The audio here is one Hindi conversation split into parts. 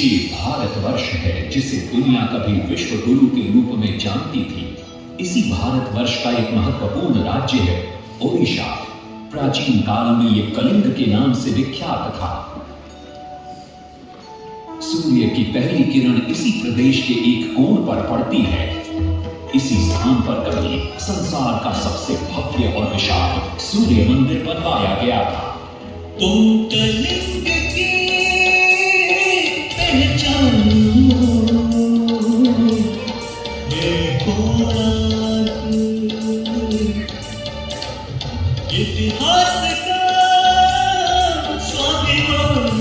ये भारतवर्ष है जिसे दुनिया कभी विश्व गुरु के रूप में जानती थी। इसी भारतवर्ष का एक महत्वपूर्ण राज्य है ओडिशा। प्राचीन काल में यह कलिंग के नाम से विख्यात था। सूर्य की पहली किरण इसी प्रदेश के एक कोण पर पड़ती है। इसी स्थान पर कभी संसार का सबसे भव्य और विशाल सूर्य मंदिर बनवाया गया था। तुम कलिंग की पहचान इतिहास का स्वाभिमान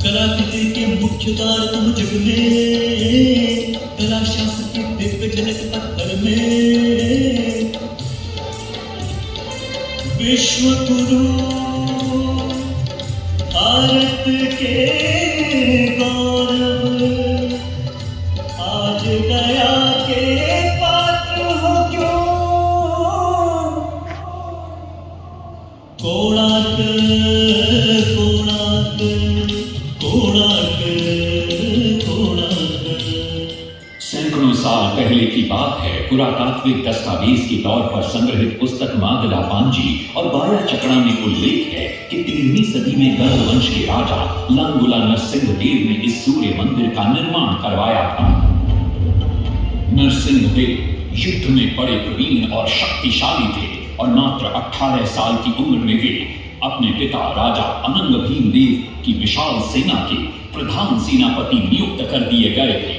कलाकृति के मुख्य द्वार तुम जग में, कला शास्त्र के दिव्य जनक पत्थर में विश्व गुरु भारत के गौरव आज दया के पात्र हो क्यों। कोणार्क कोणार्क कोणार्क कोणार्क। सैकड़ों साल पहले की बात है। पुरातात्विक दस्तावेज के तौर पर संग्रहित पुस्तक मादला पांजी और बाया चकड़ा में उल्लेख है कि 13वीं सदी में गढ़ वंश के राजा लांगुला नरसिंह देव ने इस सूर्य मंदिर का निर्माण करवाया था। नरसिंह देव युद्ध में बड़े प्रवीण और शक्तिशाली थे और मात्र 18 साल की उम्र में वे अपने पिता राजा अनंग भीम देव की विशाल सेना के प्रधान सेनापति नियुक्त कर दिए गए थे।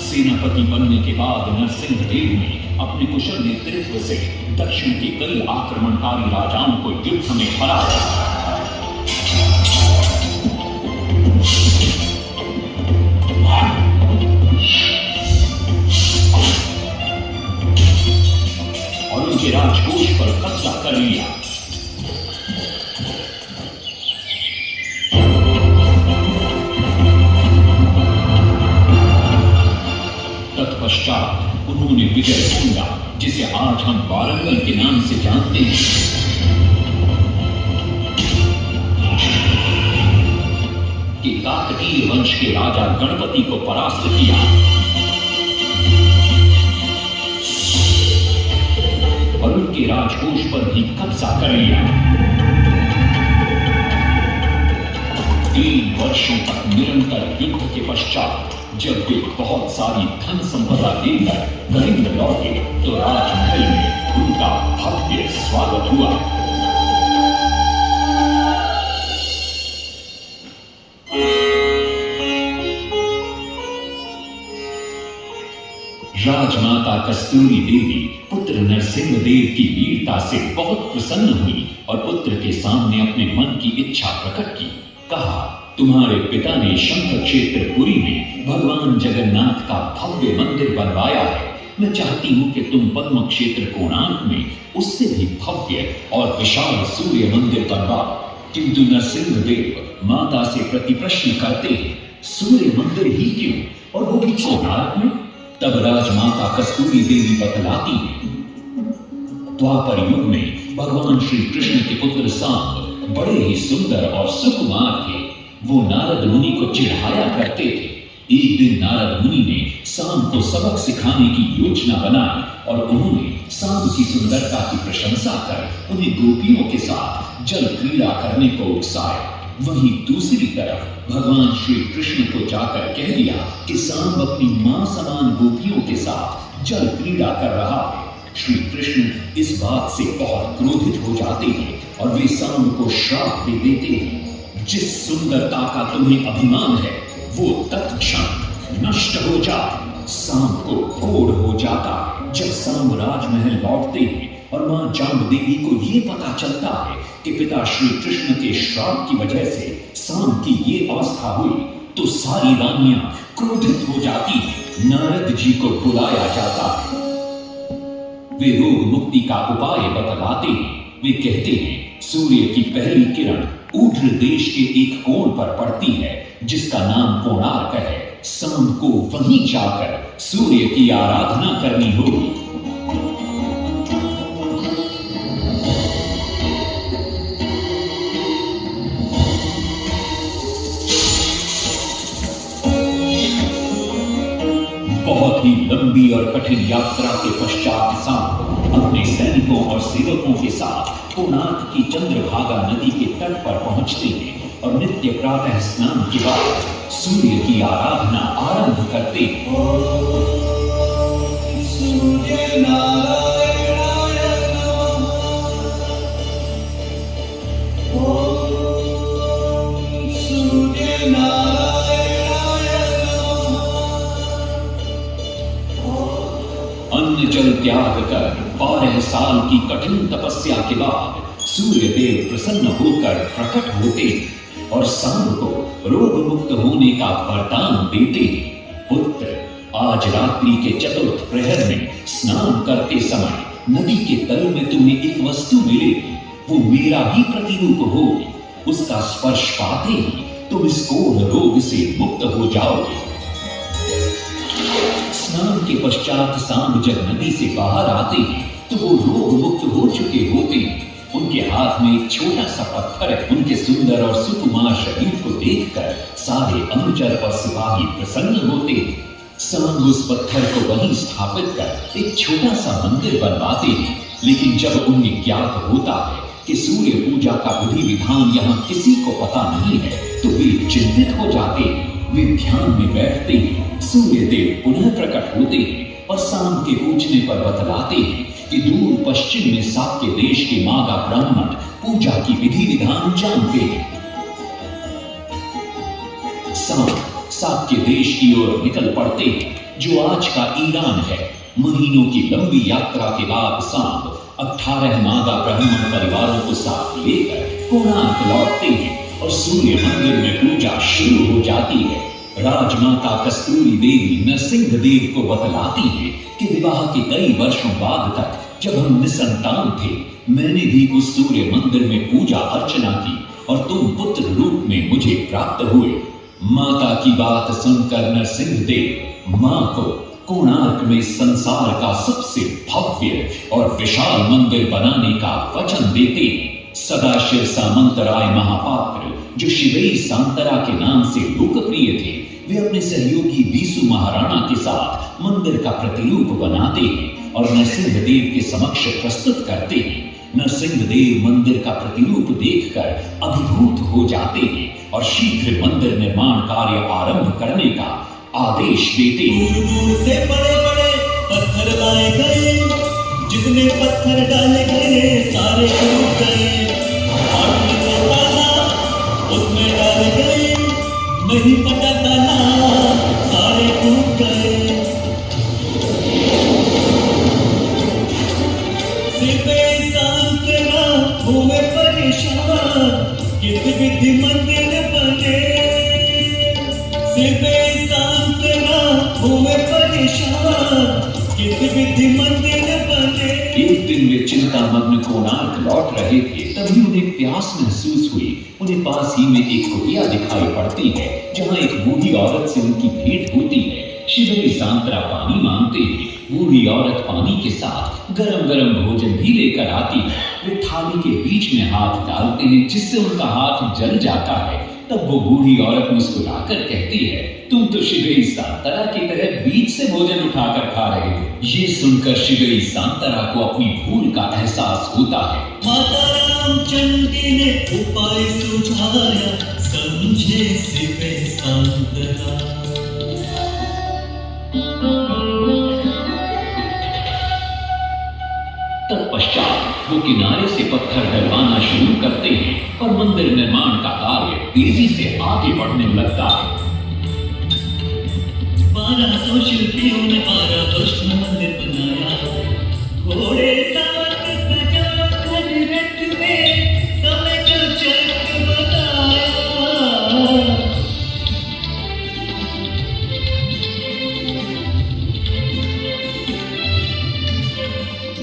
सेनापति बनने के बाद नरसिंह देव ने अपने कुशल नेतृत्व से दक्षिण के कई आक्रमणकारी राजाओं को युद्ध में हराया। और उनके राजकोष पर कब्जा कर लिया। तत्पश्चात उन्होंने विजय ढूंढा, जिसे आज हम वारंगल के नाम से जानते हैं। कि काकतीय वंश के राजा गणपति को परास्त किया और उनके राजकोष पर भी कब्जा कर लिया। 3 वर्षों तक निरंतर युद्ध के पश्चात जब वे बहुत सारी धन संपदा लेकर कलिंग लौटे तो राजमहल में उनका भव्य स्वागत हुआ। राजमाता कस्तूरी देवी पुत्र नरसिंह देव की वीरता से बहुत प्रसन्न हुई और पुत्र के सामने अपने मन की इच्छा प्रकट की। कहा, तुम्हारे पिता ने शंख क्षेत्र पुरी में भगवान जगन्नाथ का भव्य मंदिर बनवाया है। मैं चाहती हूँ कि तुम पद्म क्षेत्र कोणार्क में उससे भी भव्य और विशाल सूर्य मंदिर बनवाओ। किंतु नरसिंह देव माता से प्रतिप्रश्न करते हैं, सूर्य मंदिर ही क्यों, और वो भी कोणार्क में? तब राजमाता कस्तूरी देवी बतलाती है, द्वापर युग में भगवान श्री कृष्ण के पुत्र सांब बड़े ही सुंदर और सुकुमार थे। वो नारद मुनि को चिढ़ाया करते थे। एक दिन नारद मुनि ने सांब को सबक सिखाने की योजना बनाई और उन्होंने सांब की सुंदरता की प्रशंसा कर उन्हें गोपियों के साथ जल क्रीड़ा करने को उकसाया। वहीं दूसरी तरफ भगवान श्री कृष्ण को जाकर कह दिया कि सांब अपनी मां समान गोपियों के साथ जल क्रीड़ा कर रहा है। श्री कृष्ण इस बात से बहुत क्रोधित हो जाते हैं और वे सांब को श्राप दे देते हैं, जिस सुंदरता का तुम्हें अभिमान है वो तत्क्षण नष्ट हो जाए। सांब को कोढ़ हो जाता है। जब सांब राजमहल लौटते हैं और मां जाम्बदेवी को ये पता चलता है कि पिता श्री कृष्ण के श्राप की वजह से सांब की ये अवस्था हुई, तो सारी रानियां क्रोधित हो जाती हैं। नारद जी को बुलाया जाता है। वे रोग मुक्ति का उपाय बतलाते हैं। वे कहते हैं सूर्य की पहली किरण ऊर्ध्व देश के एक कोण पर पड़ती है जिसका नाम कोणार्क है। शाम को वहीं जाकर सूर्य की आराधना करनी होगी। बहुत ही लंबी और कठिन यात्रा के पश्चात शाम अपने सैनिकों और सेवकों के साथ कोणार्क की चंद्रभागा नदी के तट पर पहुंचते हैं और नित्य प्रातः स्नान के बाद सूर्य की आराधना आरंभ करते हैं। सूर्य नारायणाय नमः। ओम सूर्य नारायणाय नमः। अन्न जल त्याग कर 12 साल की कठिन तपस्या के बाद सूर्य देव प्रसन्न होकर प्रकट होते हैं और शाम को रोग मुक्त होने का वरदान देते हैं। पुत्र, आज रात्रि के चतुर्थ प्रहर में स्नान करते समय नदी के तल में तुम्हें एक वस्तु मिलेगी। वो मेरा ही प्रतिरूप होगी। उसका स्पर्श पाते ही तुम इस कोढ़ रोग से मुक्त हो जाओगे। स्नान के पश्चात शाम जब नदी से बाहर आते हैं तो वो रोग मुक्त हो चुके होते हैं। उनके हाथ में एक छोटा सा पत्थर है। उनके सुंदर और सुकुमार शरीर को देखकर सारे अनुचर और सिपाही प्रसन्न होते हैं। शाम उस पत्थर को वहीं स्थापित कर एक छोटा सा मंदिर बनवाते हैं। लेकिन जब उन्हें ज्ञात होता है कि सूर्य पूजा का विधि विधान यहाँ किसी को पता नहीं है तो वे चिंतित हो जाते हैं। वे ध्यान में बैठते हैं। सूर्य देव पुनः प्रकट होते हैं और शाम के पूछने पर बतलाते हैं कि दूर पश्चिम में साक्य देश के मागा ब्राह्मण पूजा की विधि विधान जानते हैं। साक्य देश की ओर निकल पड़ते हैं जो आज का ईरान है। महीनों की लंबी यात्रा के बाद शाम 18 मागा ब्राह्मण परिवारों को साथ लेकर कोणार्क लौटते हैं और सूर्य मंदिर में पूजा शुरू हो जाती है। राजमाता कस्तूरी देवी नरसिंह देव को बतलाती है कि विवाह के कई वर्षों बाद तक जब हम निसंतान थे मैंने भी उस सूर्य मंदिर में पूजा अर्चना की और तुम पुत्र रूप में मुझे प्राप्त हुए। माता की बात सुनकर नरसिंह देव मां को कोणार्क में संसार का सबसे भव्य और विशाल मंदिर बनाने का वचन देते हैं। सदाशिव सामंतराय महापात्र जो शिवेई सांतरा के नाम से लोकप्रिय थे, वे अपने सहयोगी बीसू महाराणा के साथ मंदिर का प्रतिरूप बनाते हैं और नरसिंह देव के समक्ष प्रस्तुत करते हैं। नरसिंह देव मंदिर का प्रतिरूप देखकर अभिभूत हो जाते हैं और शीघ्र मंदिर निर्माण कार्य आरंभ करने का आदेश देते हैं। दूर दूर से बड़े बड़े पत्थर लाए गए, जितने पत्थर डाले गए सारे टूट गए। आखिर में ताला उसमें डाले गए, नहीं पता ताला, सारे टूट गए। सिर्फ इंसान तेरा हुए परेशान, किस विधि मंदिर बने। सिर्फ इंसान तेरा हुए परेशान, किस विधि मंदिर बने। एक दिन वे चिंतामग्न कोणार्क लौट रहे थे, तभी उन्हें प्यास महसूस हुई। उन्हें पास ही में एक कुटिया दिखाई पड़ती है जहाँ एक बूढ़ी औरत से उनकी भेंट होती है। शिवेई सांतरा पानी मांगते हैं। बूढ़ी औरत पानी के साथ गरम गरम भोजन भी लेकर आती है। वे थाली के बीच में हाथ डालते हैं जिससे उनका हाथ जल जाता है। तब वो बूढ़ी औरत मुस्कुराकर कहती है, तुम तो शिवेई सांतरा की तरह बीच से भोजन उठाकर खा रहे हो। ये सुनकर शिवेई सांतरा को अपनी भूल का एहसास होता है। माता रामचंद्र ने उपाय सुझाया, समझे शिवेई सांतरा। तत्पश्चात वो किनारे से पत्थर डलवाना शुरू करते हैं और मंदिर निर्माण का कार्य तेजी से आगे बढ़ने लगता है। 1200 शिल्पियों ने 12 वर्ष में मंदिर बनाया। घोड़े साथ सजा कर रथ में समय चल चल बताया।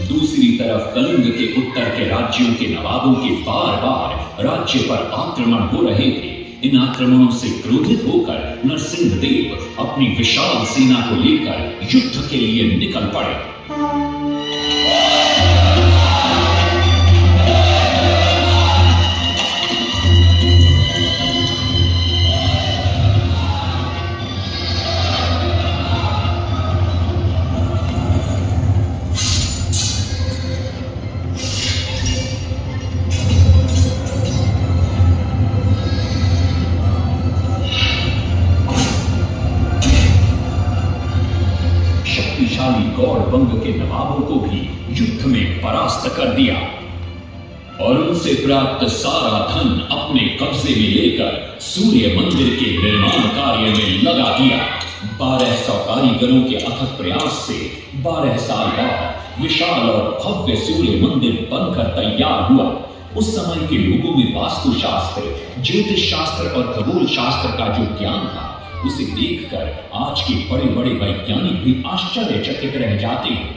दूसरी तरफ कलिंग के उत्तर के राज्यों के भागों के बार बार राज्य पर आक्रमण हो रहे थे। इन आक्रमणों से क्रोधित होकर नरसिंह देव अपनी विशाल सेना को लेकर युद्ध के लिए निकल पड़े। शक्तिशाली गौड़ बंग के नवाबों को भी युद्ध में परास्त कर दिया और उनसे प्राप्त सारा धन अपने कब्जे में लेकर सूर्य मंदिर के निर्माण कार्य में लगा दिया। 1200 कारीगरों के अथक प्रयास से 12 साल बाद विशाल और भव्य सूर्य मंदिर बनकर तैयार हुआ। उस समय के लोगों में वास्तुशास्त्र, ज्योतिष शास्त्र और खगोल शास्त्र का जो ज्ञान था, उसे देखकर आज के बड़े बड़े वैज्ञानिक भी आश्चर्यचकित रह जाते हैं।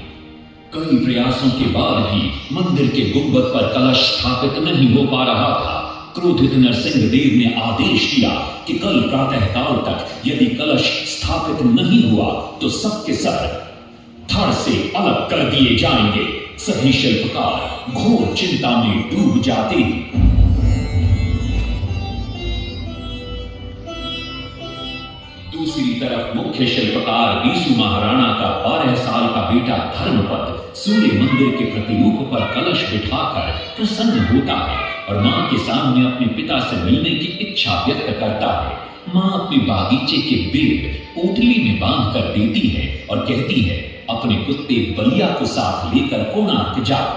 कई प्रयासों के बाद भी मंदिर के गुंबद पर कलश स्थापित नहीं हो पा रहा था। क्रोधित नरसिंह देव ने आदेश दिया कि कल प्रातःकाल तक यदि कलश स्थापित नहीं हुआ तो सबके सर धड़ से अलग कर दिए जाएंगे। सभी शिल्पकार घोर चिंता में डूब जाते हैं। दूसरी तरफ मुख्य शिल्पकार बीसू महाराणा का 12 साल का बेटा धर्मपद सूर्य मंदिर के प्रतिरूप पर कलश बिठाकर प्रसन्न होता है और मां के सामने अपने पिता से मिलने की इच्छा व्यक्त करता है। मां अपने बागीचे के बेल पोटली में बांध कर देती है और कहती है, अपने कुत्ते बलिया को साथ लेकर कोणार्क जाओ।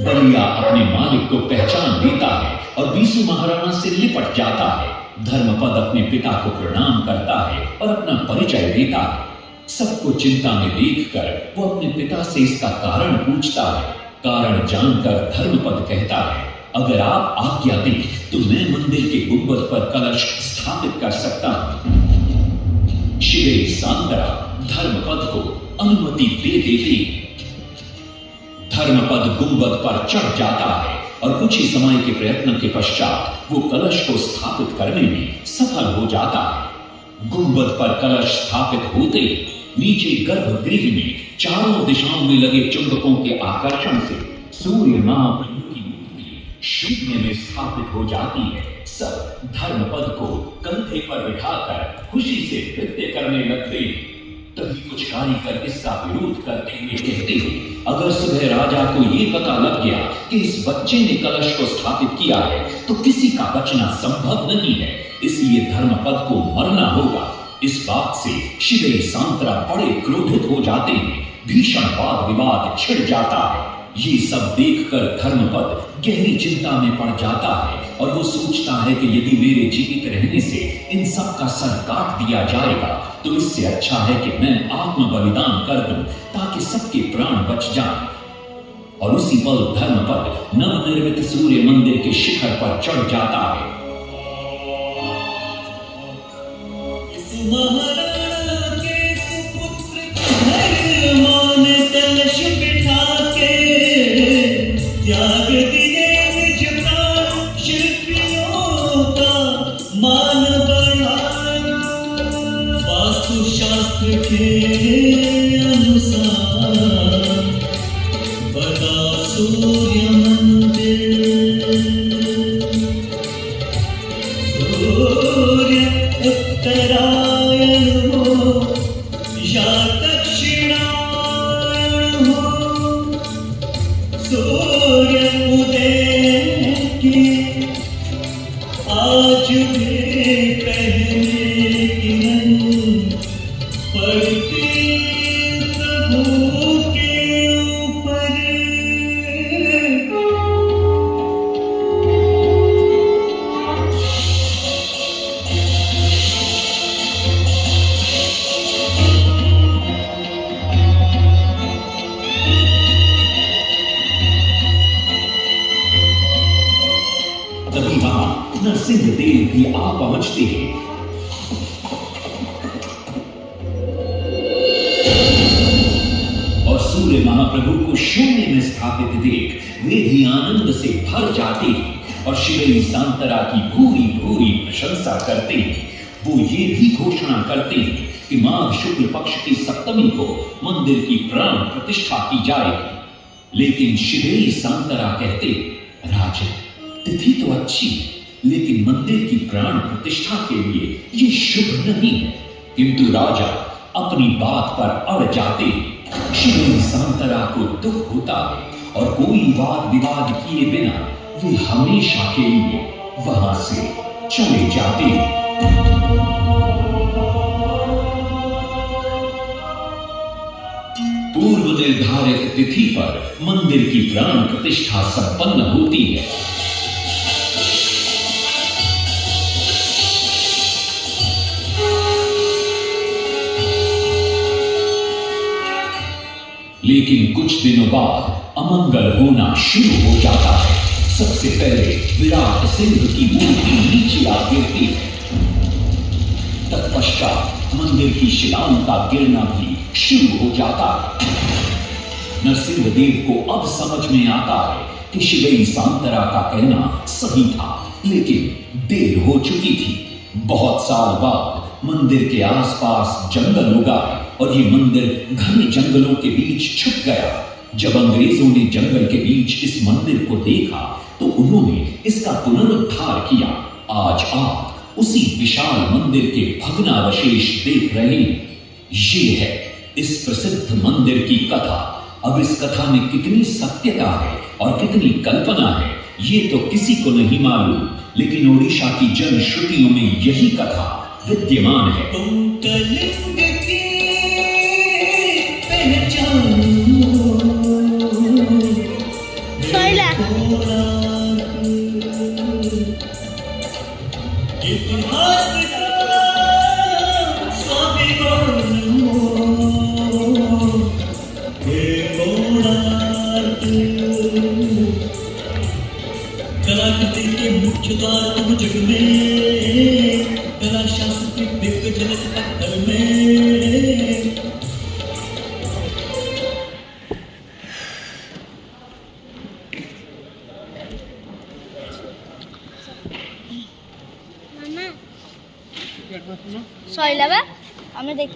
बलिया अपने मालिक को पहचान लेता है और बीसू महाराणा से लिपट जाता है। धर्मपद अपने पिता को प्रणाम करता है और अपना परिचय देता है। सबको चिंता में देखकर वो अपने पिता से इसका कारण पूछता है। कारण जानकर धर्मपद कहता है, अगर आप आज्ञा दें तो मैं मंदिर के गुंबद पर कलश स्थापित कर सकता हूं। शिवे सांतरा धर्मपद को अनुमति दे देती। धर्मपद गुंबद पर चढ़ जाता है और कुछ ही समय के प्रयत्न के पश्चात वो कलश को स्थापित करने में सफल हो जाता है। गुंबद पर कलश स्थापित होते ही नीचे गर्भगृह में चारों दिशाओं में लगे चुंबकों के आकर्षण से सूर्य महाप्रभु की मूर्ति शून्य में स्थापित हो जाती है। सब धर्मपद को कंधे पर बिठाकर खुशी से नृत्य करने लगते हैं। तभी कुछ कारीगर इसका विरोध करते हुए कहते हैं, अगर सुबह राजा को ये पता लग गया कि इस बच्चे ने कलश को स्थापित किया है तो किसी का बचना संभव नहीं है, इसलिए धर्मपद को मरना होगा। इस बात से शिवे सांतरा बड़े क्रोधित हो जाते हैं। भीषण वाद विवाद छिड़ जाता है। ये सब देखकर धर्मपद गहरी चिंता में पड़ जाता है और वो सोचता है कि यदि मेरे जीवित रहने से इन सब का सर काट दिया जाएगा तो इससे अच्छा है कि मैं आत्म बलिदान कर दूं ताकि सबके प्राण बच जाएं। और उसी पल धर्मपद नवनिर्मित सूर्य मंदिर के शिखर पर चढ़ जाता है। महाराणा के सुपुत्र धर्मा ने कलश बिठा के त्याग दिए निज प्राण, शिल्पियों का मान बढ़ाया। वास्तुशास्त्र के अनुसार बना सूर्य मंदिर। सूर्य उत्तरायण हो या दक्षिणायण हो, सूर्य उदय के आज भी पहले की नहीं पड़ती प्रभु के ऊपर। तभी वहां नरसिंह देव भी आ पहुंचते हैं। और सूर्य महाप्रभु महाप्रभु को शून्य में स्थापित देख वे भी आनंद से भर जाते हैं और श्री शांतरा की भूरी भूरी प्रशंसा करते हैं। वो ये भी घोषणा करते हैं कि माघ शुक्ल पक्ष की सप्तमी को मंदिर की प्राण प्रतिष्ठा की जाएगी। लेकिन श्री शांतरा कहते, राजन, तिथि तो अच्छी है, लेकिन मंदिर की प्राण प्रतिष्ठा के लिए ये शुभ नहीं है। किंतु राजा अपनी बात पर अड़ जाते हैं। श्री शांतरा को दुख होता है और कोई वाद विवाद किए बिना वे हमेशा के लिए वहां से चले जाते हैं। पूर्व निर्धारित तिथि पर मंदिर की प्राण प्रतिष्ठा संपन्न होती है। लेकिन कुछ दिनों बाद अमंगल होना शुरू हो जाता है। सबसे पहले विराट सिंह की मूर्ति नीचे आ गिरती है। तत्पश्चात मंदिर की शिलाओं का गिरना भी शुरू हो जाता है। नरसिंहदेव को अब समझ में आता है कि श्री शांतरा का कहना सही था, लेकिन देर हो चुकी थी। बहुत साल बाद मंदिर के आसपास जंगल उगा और ये मंदिर घने जंगलों के बीच छुप गया। जब अंग्रेजों ने जंगल के बीच इस मंदिर को देखा तो उन्होंने इसका पुनरुद्धार किया। आज आप उसी विशाल मंदिर के भग्नावशेष देख रहे हैं। ये है इस प्रसिद्ध मंदिर की कथा। अब इस कथा में कितनी सत्यता है और कितनी कल्पना है, ये तो किसी को नहीं मालूम, लेकिन ओडिशा की जनश्रुतियों में यही कथा विद्यमान है। कलिंग की पहचान इतिहास का स्वाभिमान कलाकृति के मुख्य द्वार तुम जग में, कला शास्त्र की दिव्य झलक पत्थर में। সইলা বা আমি দেখ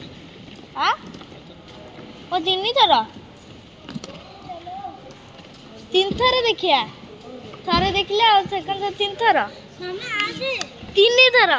ও তিনথর ଦେଖିଆ ଥରେ ଦେଖିଲେ ଆଉ ସେକେଣ୍ଡ ତିନି ଥର ତିନି ଥର